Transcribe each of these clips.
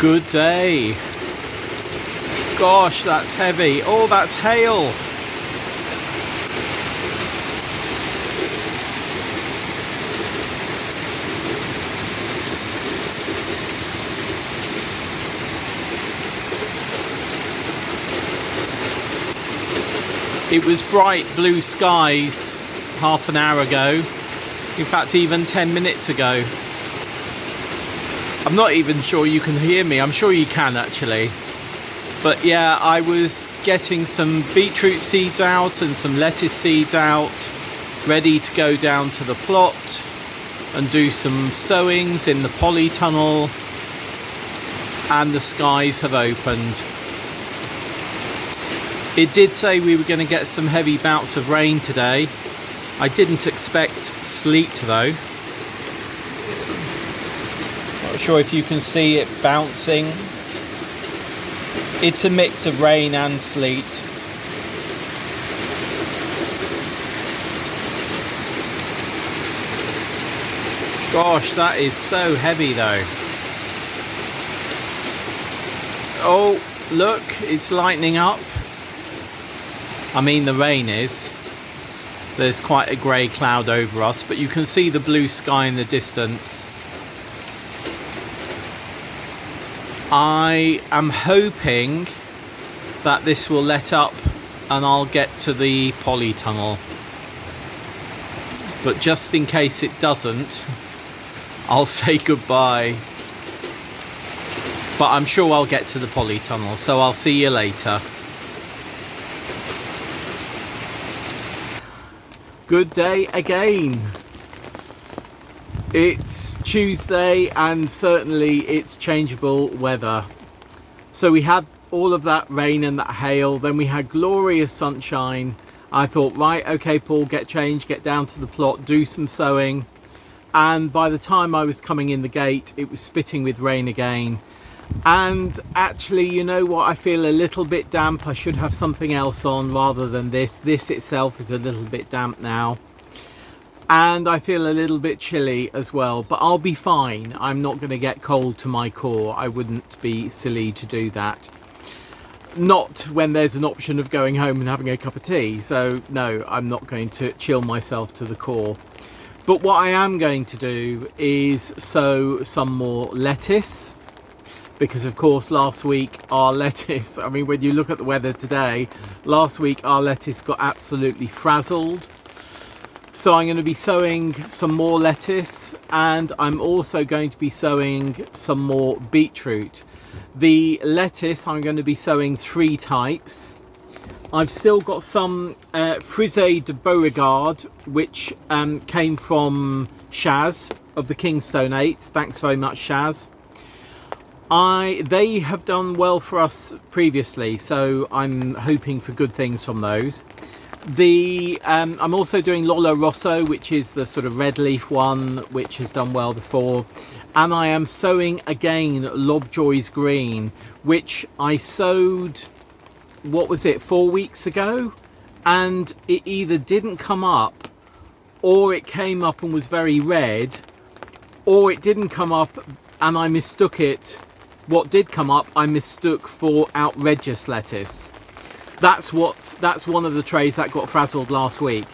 Good day. Gosh, that's heavy. Oh, that's hail. It was bright blue skies half an hour ago. In fact, even 10 minutes ago. I'm not even sure you can hear me. I'm sure you can actually. But yeah, I was getting some beetroot seeds out and some lettuce seeds out, ready to go down to the plot and do some sowings in the polytunnel, and the skies have opened. It did say we were going to get some heavy bouts of rain today. I didn't expect sleet though. Not sure if you can see it bouncing. It's a mix of rain and sleet. Gosh, that is so heavy though. Oh, look, it's lightening up. I mean, the rain is. There's quite a grey cloud over us, but you can see the blue sky in the distance. I am hoping that this will let up and I'll get to the polytunnel. But just in case it doesn't, I'll say goodbye. But I'm sure I'll get to the polytunnel, so I'll see you later. Good day again. It's Tuesday and certainly it's changeable weather. So we had all of that rain and that hail, then we had glorious sunshine. I thought, right, okay Paul, get changed, get down to the plot, do some sowing. And by the time I was coming in the gate, it was spitting with rain again. And actually, you know what, I feel a little bit damp. I should have something else on rather than this. This itself is a little bit damp now. And I feel a little bit chilly as well, but I'll be fine. I'm not going to get cold to my core. I wouldn't be silly to do that. Not when there's an option of going home and having a cup of tea. So no, I'm not going to chill myself to the core. But what I am going to do is sow some more lettuce. Because of course last week our lettuce, I mean when you look at the weather today, last week our lettuce got absolutely frazzled. So I'm going to be sowing some more lettuce, and I'm also going to be sowing some more beetroot. The lettuce I'm going to be sowing 3 types. I've still got some Frisee de Beauregard, which came from Shaz of the Kingstone 8. Thanks very much, Shaz. They have done well for us previously, so I'm hoping for good things from those. I'm also doing Lollo Rosso, which is the sort of red leaf one, which has done well before. And I am sowing again Lobjoits Green, which I sowed, what was it, 4 weeks ago? And it either didn't come up, or it came up and was very red, or it didn't come up and I mistook it. What did come up, I mistook for outrageous lettuce. That's one of the trays that got frazzled last week.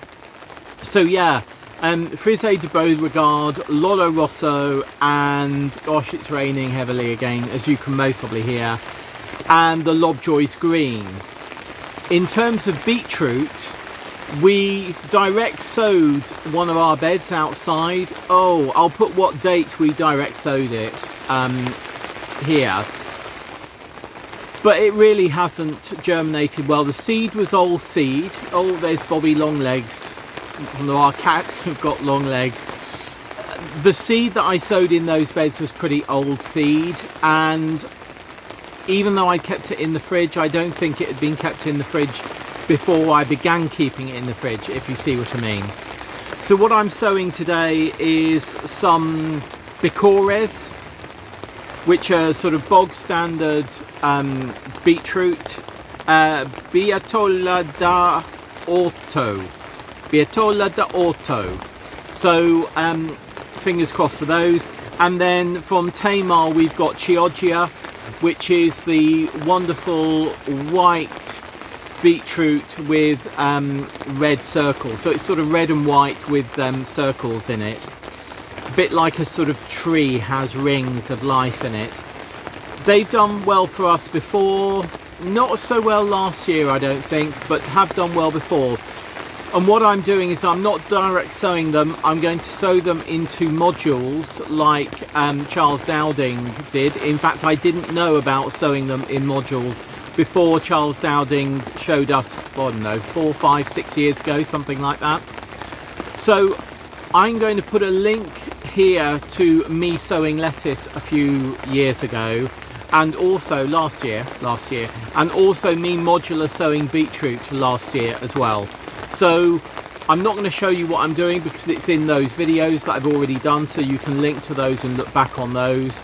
So yeah, Frisee de Beauregard, Lollo Rosso, and gosh, it's raining heavily again, as you can most probably hear, and the Lobjoits Green. In terms of beetroot, we direct sowed one of our beds outside. Oh, I'll put what date we direct sowed it here. But it really hasn't germinated well. The seed was old seed. Oh, there's Bobby Longlegs. Our cats have got long legs. The seed that I sowed in those beds was pretty old seed, and even though I kept it in the fridge, I don't think it had been kept in the fridge before I began keeping it in the fridge, if you see what I mean. So what I'm sowing today is some bicores, which are sort of bog standard beetroot, Bietola da Orto. Bietola da Orto. So fingers crossed for those. And then from Tamar we've got Chioggia which is the wonderful white beetroot with red circles. So it's sort of red and white with circles in it, a bit like a sort of tree has rings of life in it. They've done well for us before, not so well last year I don't think, but have done well before. And what I'm doing is I'm not direct sowing them, I'm going to sow them into modules like Charles Dowding did. In fact, I didn't know about sowing them in modules before Charles Dowding showed us, I don't know, 4, 5, 6 years ago, something like that. So I'm going to put a link here to me sowing lettuce a few years ago, and also last year, and also me modular sowing beetroot last year as well. So I'm not going to show you what I'm doing because it's in those videos that I've already done, so you can link to those and look back on those,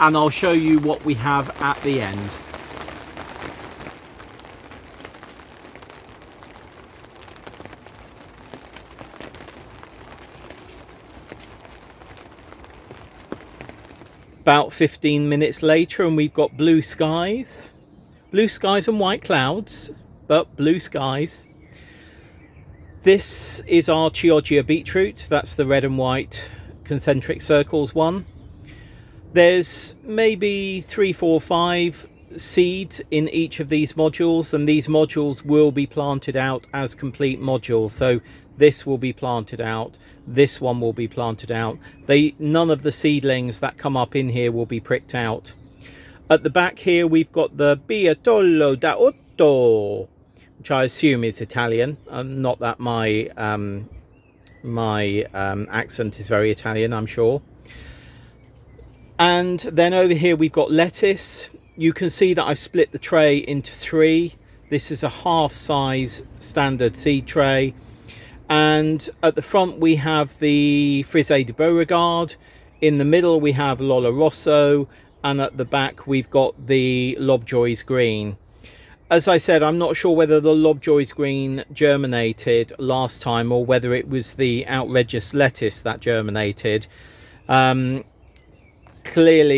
and I'll show you what we have at the end. About 15 minutes later and we've got blue skies and white clouds, but blue skies. This is our Chioggia beetroot. That's the red and white concentric circles one. There's maybe 3, 4, 5 seeds in each of these modules, and these modules will be planted out as complete modules. So this will be planted out, this one will be planted out. None of the seedlings that come up in here will be pricked out. At the back here we've got the Bietola da Orto, which I assume is Italian. Not that my accent is very Italian, I'm sure. And then over here we've got lettuce. You can see that I've split the tray into 3. This is a half size standard seed tray. And at the front we have the Frisee de Beauregard, in the middle we have Lollo Rosso, and at the back we've got the Lobjoits Green. As I said, I'm not sure whether the Lobjoits Green germinated last time or whether it was the outrageous lettuce that germinated. Clearly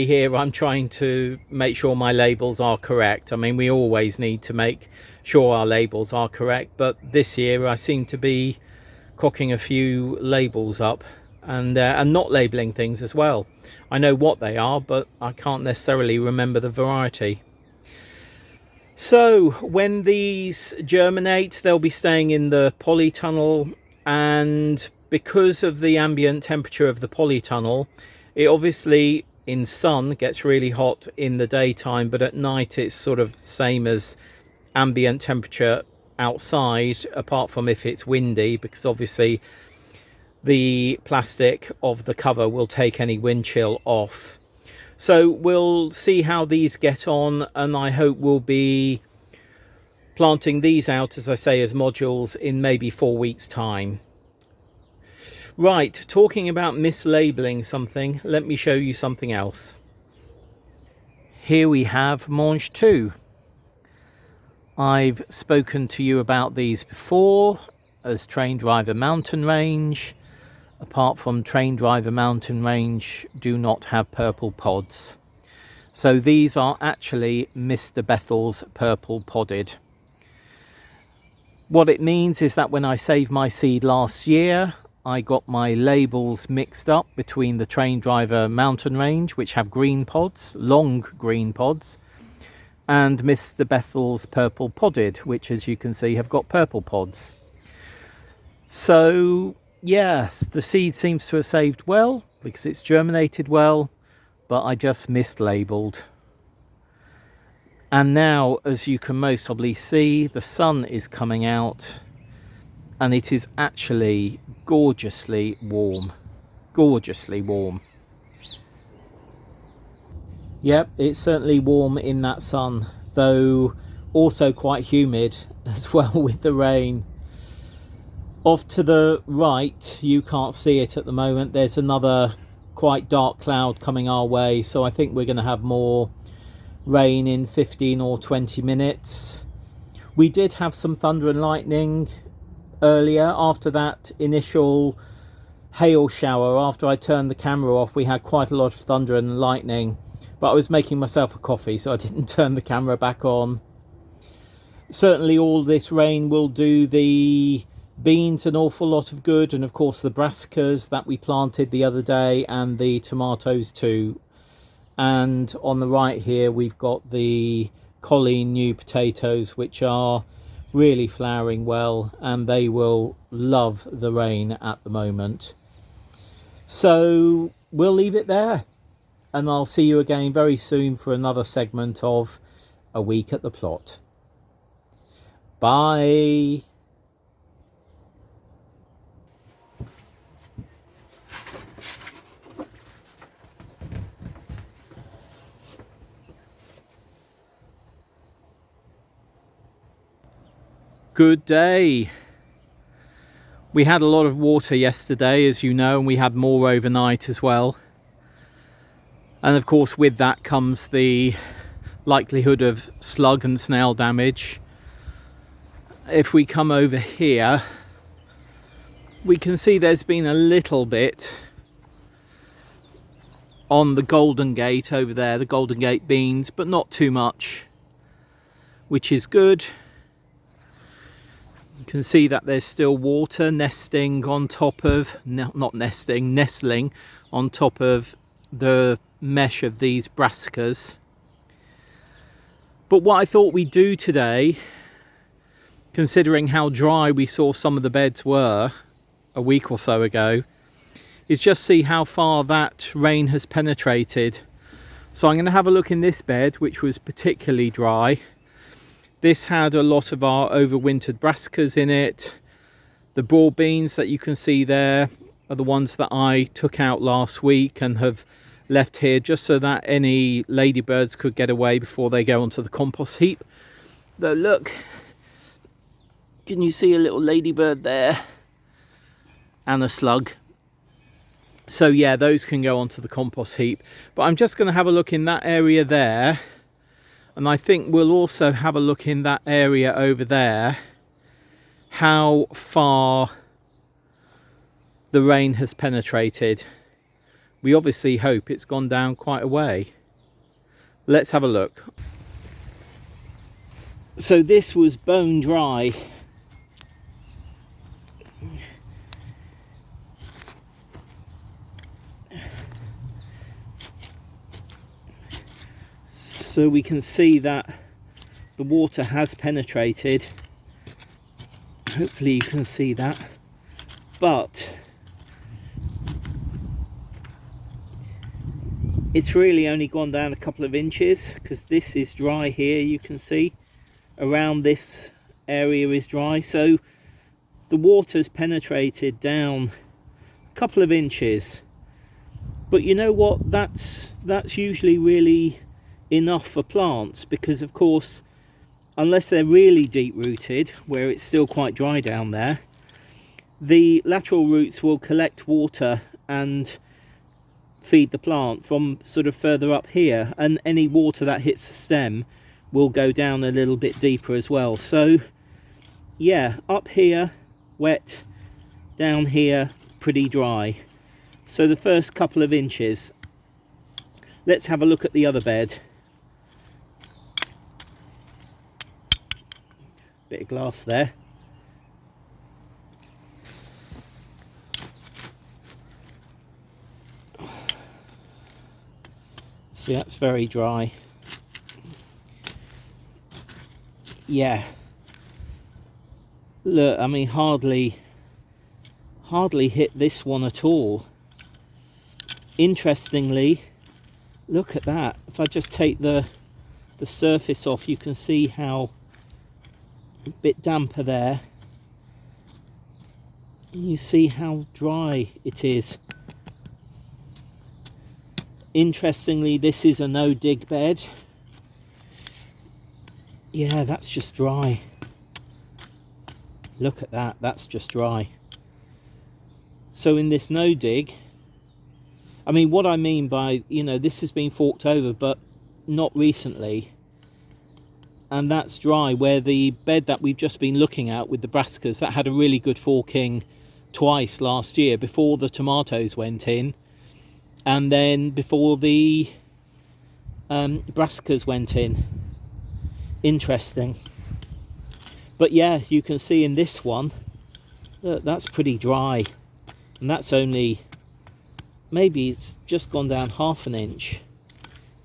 here I'm trying to make sure my labels are correct. I mean, we always need to make sure our labels are correct, but this year I seem to be cocking a few labels up and not labeling things as well. I know what they are, but I can't necessarily remember the variety. So when these germinate, they'll be staying in the polytunnel, and because of the ambient temperature of the polytunnel, it obviously in sun gets really hot in the daytime, but at night it's sort of same as ambient temperature outside, apart from if it's windy, because obviously the plastic of the cover will take any wind chill off. So we'll see how these get on, and I hope we'll be planting these out, as I say, as modules in maybe 4 weeks time. Right, talking about mislabeling something, let me show you something else. Here we have Mange 2. I've spoken to you about these before as Train Driver Mountain Range. Apart from Train Driver Mountain Range, do not have purple pods. So these are actually Mr. Bethel's purple podded. What it means is that when I saved my seed last year, I got my labels mixed up between the Train Driver Mountain Range, which have green pods, long green pods, and Mr. Bethel's purple podded, which, as you can see, have got purple pods. So yeah, the seed seems to have saved well because it's germinated well, but I just mislabeled. And now, as you can most probably see, the sun is coming out and it is actually gorgeously warm. Gorgeously warm. Yep, it's certainly warm in that sun, though also quite humid as well with the rain. Off to the right, you can't see it at the moment, there's another quite dark cloud coming our way, so I think we're going to have more rain in 15 or 20 minutes. We did have some thunder and lightning earlier. After that initial hail shower, after I turned the camera off, we had quite a lot of thunder and lightning. but I was making myself a coffee, so I didn't turn the camera back on. Certainly all this rain will do the beans an awful lot of good, and of course the brassicas that we planted the other day, and the tomatoes too. And on the right here we've got the Colleen new potatoes, which are really flowering well, and they will love the rain at the moment. So we'll leave it there, and I'll see you again very soon for another segment of A Week at the Plot. Bye. Good day. We had a lot of water yesterday, as you know, and we had more overnight as well. And of course with that comes the likelihood of slug and snail damage. If we come over here, we can see there's been a little bit on the Golden Gate over there, the Golden Gate beans, but not too much, which is good. You can see that there's still water nesting on top of, not nesting, nestling on top of the mesh of these brassicas. But what I thought we'd do today, considering how dry we saw some of the beds were a week or so ago, is just see how far that rain has penetrated. So I'm going to have a look in this bed, which was particularly dry. This had a lot of our overwintered brassicas in it. The broad beans that you can see there are the ones that I took out last week and have left here just so that any ladybirds could get away before they go onto the compost heap. Though look, can you see a little ladybird there? And a slug. So yeah, those can go onto the compost heap. But I'm just going to have a look in that area there. And I think we'll also have a look in that area over there, how far the rain has penetrated. We obviously hope it's gone down quite a way. Let's have a look. So this was bone dry. So we can see that the water has penetrated. Hopefully you can see that. But it's really only gone down a couple of inches, because this is dry here, you can see. Around this area is dry. So the water's penetrated down a couple of inches. But you know what? That's usually really enough for plants, because of course, unless they're really deep rooted, where it's still quite dry down there, the lateral roots will collect water and feed the plant from sort of further up here, and any water that hits the stem will go down a little bit deeper as well. So yeah, up here wet, down here pretty dry. So the first couple of inches. Let's have a look at the other bed. Bit of glass there. See, that's very dry. Yeah. Look, I mean, hardly hit this one at all. Interestingly, look at that. If I just take the surface off, you can see how a bit damper there. You see how dry it is. Interestingly, this is a no dig bed. Yeah, that's just dry. Look at that, that's just dry. So in this no dig, I mean, what I mean by, you know, this has been forked over, but not recently. And that's dry, where the bed that we've just been looking at with the brassicas, that had a really good forking twice last year, before the tomatoes went in, and then before the brassicas went in. Interesting. But yeah, you can see in this one, look, that's pretty dry. And that's only, maybe it's just gone down half an inch.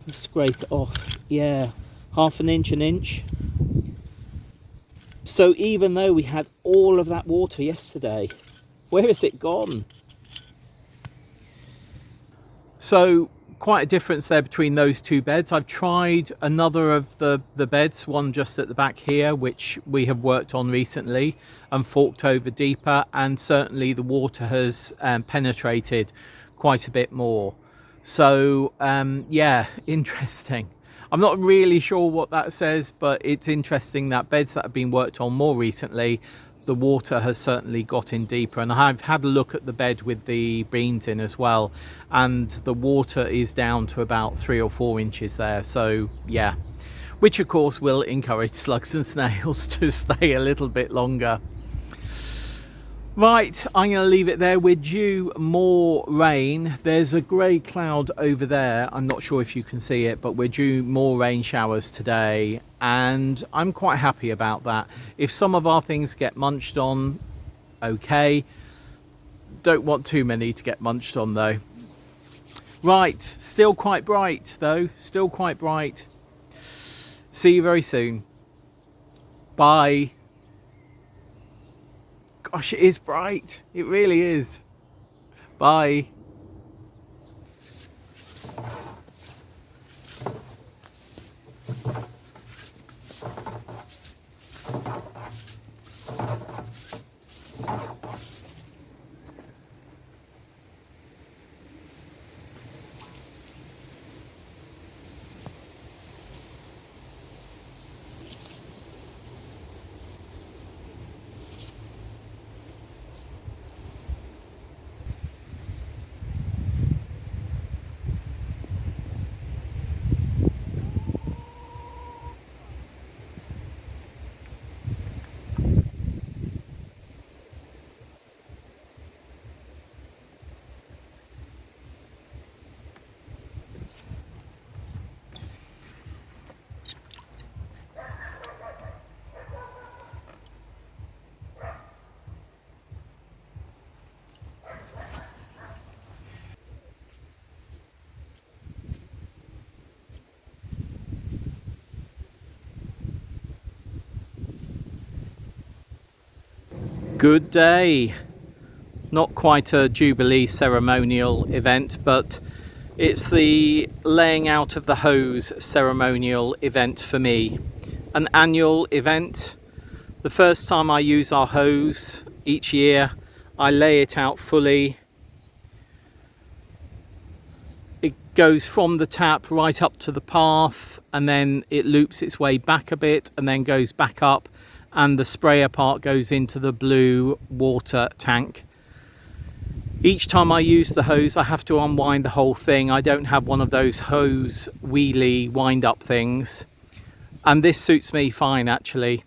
Let's scrape it off. Yeah, half an inch. So even though we had all of that water yesterday, where has it gone? So quite a difference there between those two beds. I've tried another of the beds, one just at the back here, which we have worked on recently and forked over deeper, and certainly the water has penetrated quite a bit more. So yeah, interesting. I'm not really sure what that says, but it's interesting that beds that have been worked on more recently, the water has certainly got in deeper. And I've had a look at the bed with the beans in as well, and the water is down to about 3 or 4 inches there. So yeah, which of course will encourage slugs and snails to stay a little bit longer. Right, I'm going to leave it there. We're due more rain. There's a grey cloud over there. I'm not sure if you can see it, but we're due more rain showers today, and I'm quite happy about that. If some of our things get munched on, okay. Don't want too many to get munched on though. Right, still quite bright though, still quite bright. See you very soon. Bye. Gosh, it is bright. It really is. Bye. Good day. Not quite a Jubilee ceremonial event, but it's the laying out of the hose ceremonial event for me. An annual event. The first time I use our hose each year, I lay it out fully. It goes from the tap right up to the path, and then it loops its way back a bit and then goes back up, and the sprayer part goes into the blue water tank. Each time I use the hose, I have to unwind the whole thing. I don't have one of those hose wheelie wind up things, and this suits me fine actually.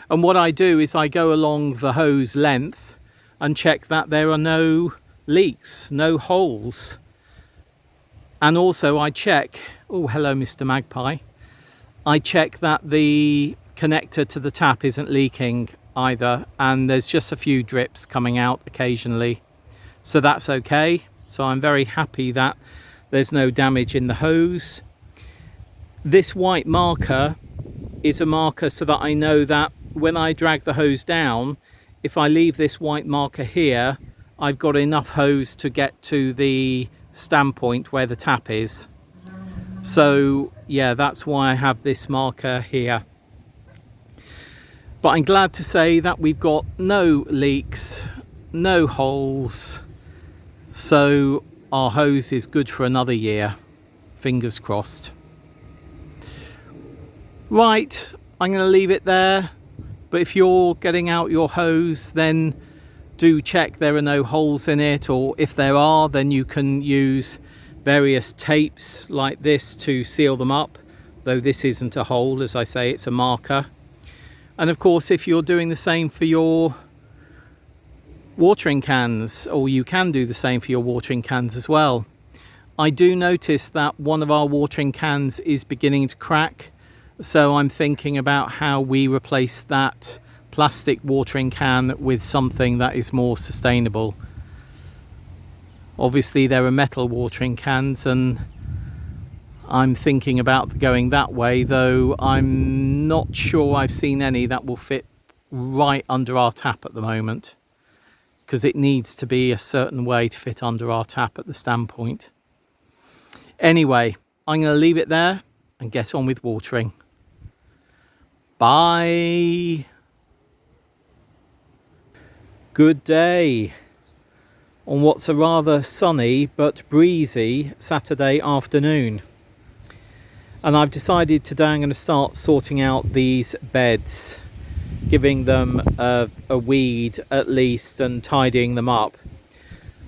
And what I do is I go along the hose length and check that there are no leaks, no holes. And also I check, oh hello Mr. Magpie, I check that the connector to the tap isn't leaking either, and there's just a few drips coming out occasionally, so that's okay. So I'm very happy that there's no damage in the hose. This white marker is a marker so that I know that when I drag the hose down, if I leave this white marker here, I've got enough hose to get to the standpoint where the tap is. So yeah, that's why I have this marker here. But I'm glad to say that we've got no leaks, no holes, so our hose is good for another year, fingers crossed. Right, I'm going to leave it there, but if you're getting out your hose, then do check there are no holes in it, or if there are, then you can use various tapes like this to seal them up, though this isn't a hole, as I say, it's a marker. And of course, if you're doing the same for your watering cans, or you can do the same for your watering cans as well, I do notice that one of our watering cans is beginning to crack, so I'm thinking about how we replace that plastic watering can with something that is more sustainable. Obviously there are metal watering cans and I'm thinking about going that way, though I'm not sure I've seen any that will fit right under our tap at the moment, because it needs to be a certain way to fit under our tap at the standpoint. Anyway, I'm going to leave it there and get on with watering. Bye. Good day on what's a rather sunny but breezy Saturday afternoon. And I've decided today I'm going to start sorting out these beds, giving them a weed at least and tidying them up.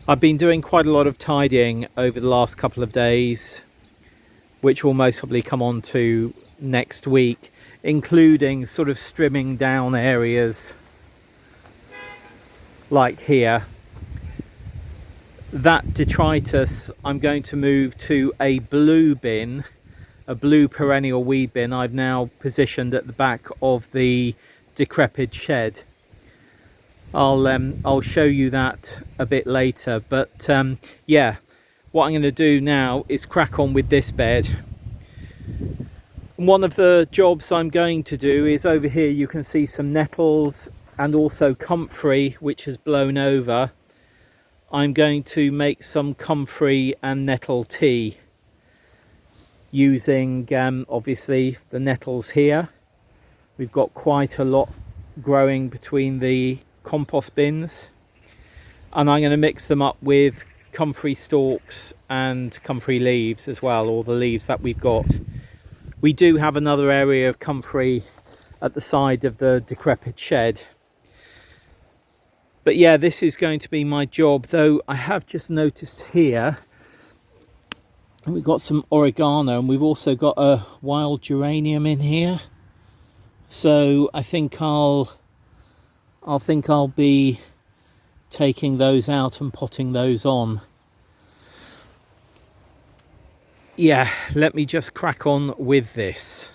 I've been doing quite a lot of tidying over the last couple of days, which will most probably come on to next week, including sort of trimming down areas like here. That detritus I'm going to move to a blue bin, a blue perennial weed bin I've now positioned at the back of the decrepit shed. I'll show you that a bit later, but yeah, what I'm going to do now is crack on with this bed. One of the jobs I'm going to do is over here. You can see some nettles and also comfrey which has blown over. I'm going to make some comfrey and nettle tea using obviously the nettles here. We've got quite a lot growing between the compost bins, and I'm going to mix them up with comfrey stalks and comfrey leaves as well, or the leaves that we've got. We do have another area of comfrey at the side of the decrepit shed. But yeah, this is going to be my job, though I have just noticed here we've got some oregano and we've also got a wild geranium in here. So I think I'll be taking those out and potting those on. Yeah, let me just crack on with this.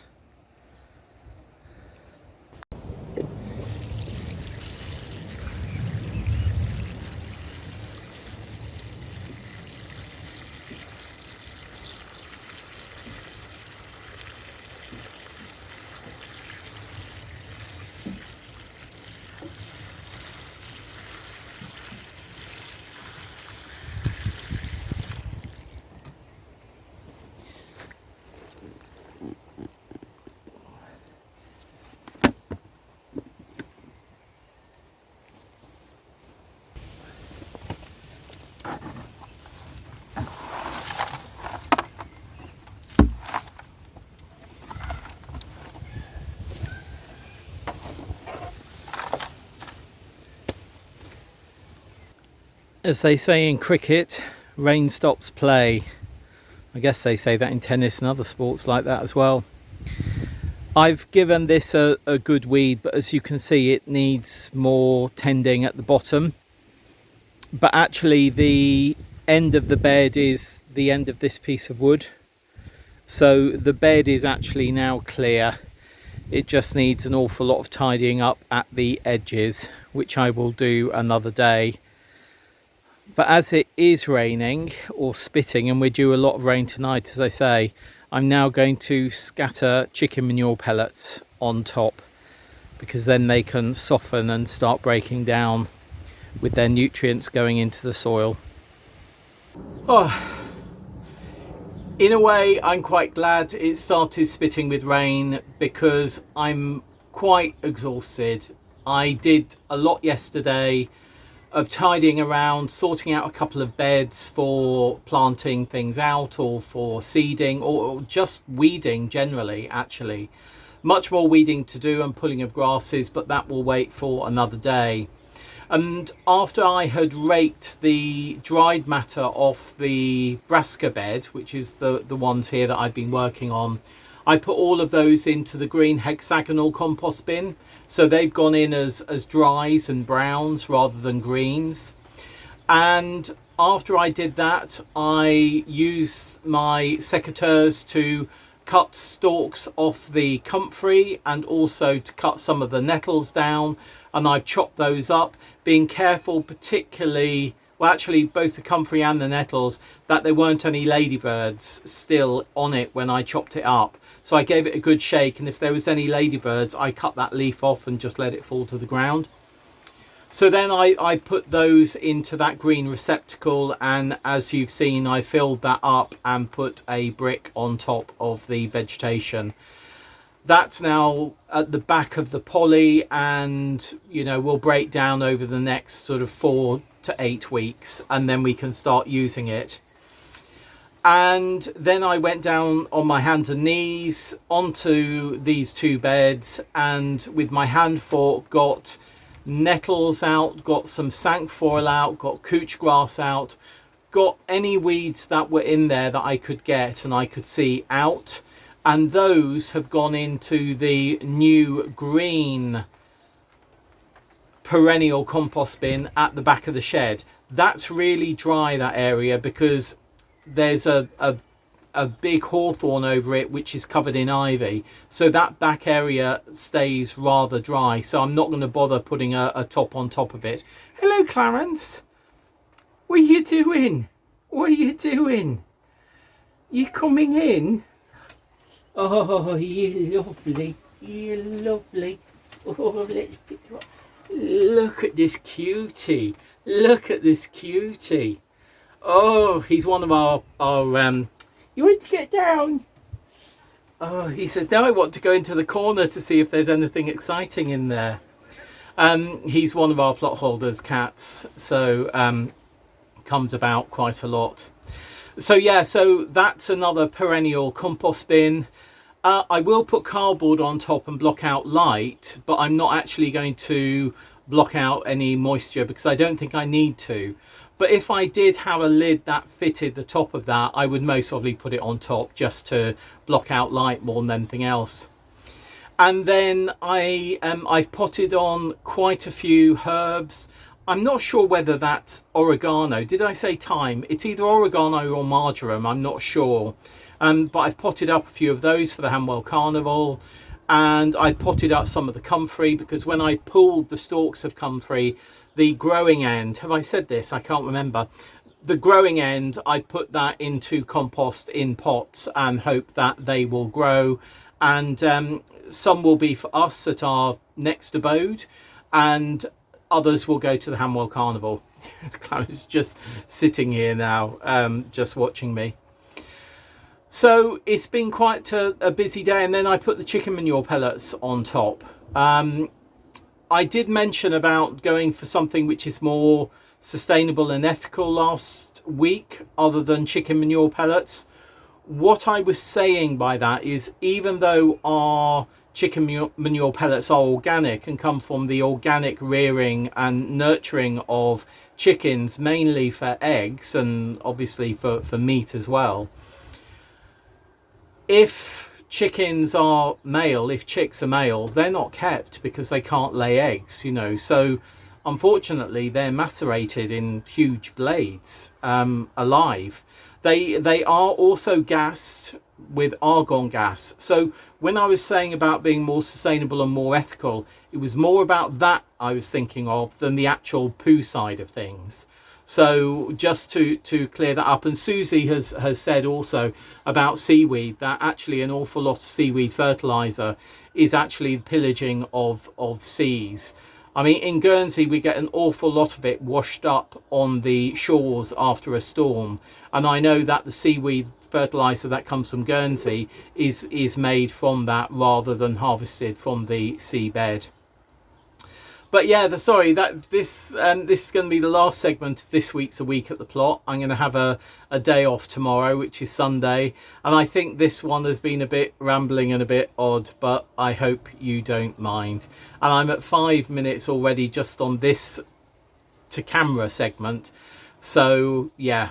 As they say in cricket, rain stops play. I guess they say that in tennis and other sports like that as well. I've given this a good weed, but as you can see it needs more tending at the bottom. But actually the end of the bed is the end of this piece of wood. So the bed is actually now clear. It just needs an awful lot of tidying up at the edges, which I will do another day. But as it is raining or spitting, and we're due a lot of rain tonight, as I say, I'm now going to scatter chicken manure pellets on top, because then they can soften and start breaking down with their nutrients going into the soil. Oh, in a way, I'm quite glad it started spitting with rain, because I'm quite exhausted. I did a lot yesterday of tidying around, sorting out a couple of beds for planting things out or for seeding or just weeding generally. Actually, much more weeding to do and pulling of grasses, but that will wait for another day. And after I had raked the dried matter off the brassica bed, which is the ones here that I've been working on, I put all of those into the green hexagonal compost bin. So they've gone in as dries and browns rather than greens. And after I did that, I used my secateurs to cut stalks off the comfrey and also to cut some of the nettles down, and I've chopped those up, being careful particularly, well actually both the comfrey and the nettles, that there weren't any ladybirds still on it when I chopped it up. So I gave it a good shake, and if there was any ladybirds I cut that leaf off and just let it fall to the ground. So then I put those into that green receptacle, and as you've seen, I filled that up and put a brick on top of the vegetation. That's now at the back of the poly, and you know, will break down over the next sort of 4 to 8 weeks, and then we can start using it. And then I went down on my hands and knees onto these 2 beds, and with my hand fork got nettles out, got some cinquefoil out, got couch grass out, got any weeds that were in there that I could get and I could see out, and those have gone into the new green perennial compost bin at the back of the shed. That's really dry, that area, because there's a big hawthorn over it which is covered in ivy, so that back area stays rather dry, so I'm not going to bother putting a top on top of it. Hello Clarence, what are you doing? What are you doing? You coming in? Oh, you're lovely, you're lovely. Oh, let's pick you up. Look at this cutie, look at this cutie. Oh, he's one of our you want to get down? Oh, he says, now I want to go into the corner to see if there's anything exciting in there. He's one of our plot holders' cats, so comes about quite a lot. So yeah, so that's another perennial compost bin. I will put cardboard on top and block out light, but I'm not actually going to block out any moisture because I don't think I need to. But if I did have a lid that fitted the top of that, I would most probably put it on top just to block out light more than anything else. And then I've potted on quite a few herbs. I'm not sure whether that's oregano. Did I say thyme? It's either oregano or marjoram, I'm not sure. But I've potted up a few of those for the Hanwell Carnival. And I potted up some of the comfrey, because when I pulled the stalks of comfrey, the growing end, have I said this? I can't remember. The growing end, I put that into compost in pots and hope that they will grow. And some will be for us at our next abode, and others will go to the Hanwell Carnival. Clara's just sitting here now, just watching me. So it's been quite a busy day, and then I put the chicken manure pellets on top. I did mention about going for something which is more sustainable and ethical last week, other than chicken manure pellets. What I was saying by that is, even though our chicken manure pellets are organic and come from the organic rearing and nurturing of chickens, mainly for eggs and obviously for meat as well, if chickens are male, if chicks are male, they're not kept because they can't lay eggs, you know. So unfortunately they're macerated in huge blades, alive. They are also gassed with argon gas. So when I was saying about being more sustainable and more ethical, it was more about that I was thinking of than the actual poo side of things. So just to clear that up. And Susie has said also about seaweed, that actually an awful lot of seaweed fertilizer is actually pillaging of seas. I mean, in Guernsey we get an awful lot of it washed up on the shores after a storm, and I know that the seaweed fertilizer that comes from Guernsey is made from that rather than harvested from the seabed. But yeah, this is going to be the last segment of this week's A Week at the Plot. I'm going to have a day off tomorrow, which is Sunday, and I think this one has been a bit rambling and a bit odd, but I hope you don't mind. And I'm at 5 minutes already just on this to camera segment, so yeah,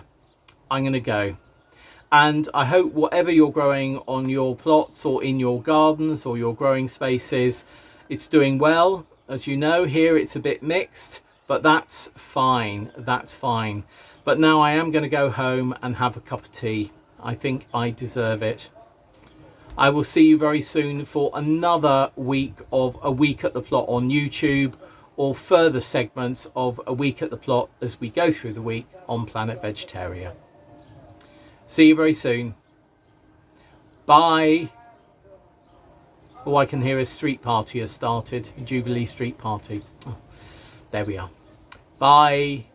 I'm going to go. And I hope whatever you're growing on your plots or in your gardens or your growing spaces, it's doing well. As you know, here it's a bit mixed, but that's fine, that's fine. But now I am going to go home and have a cup of tea. I think I deserve it. I will see you very soon for another week of A Week at the Plot on YouTube, or further segments of A Week at the Plot as we go through the week on Planet Vegetaria. See you very soon. Bye. Oh, I can hear a street party has started, a Jubilee street party. Oh, there we are. Bye.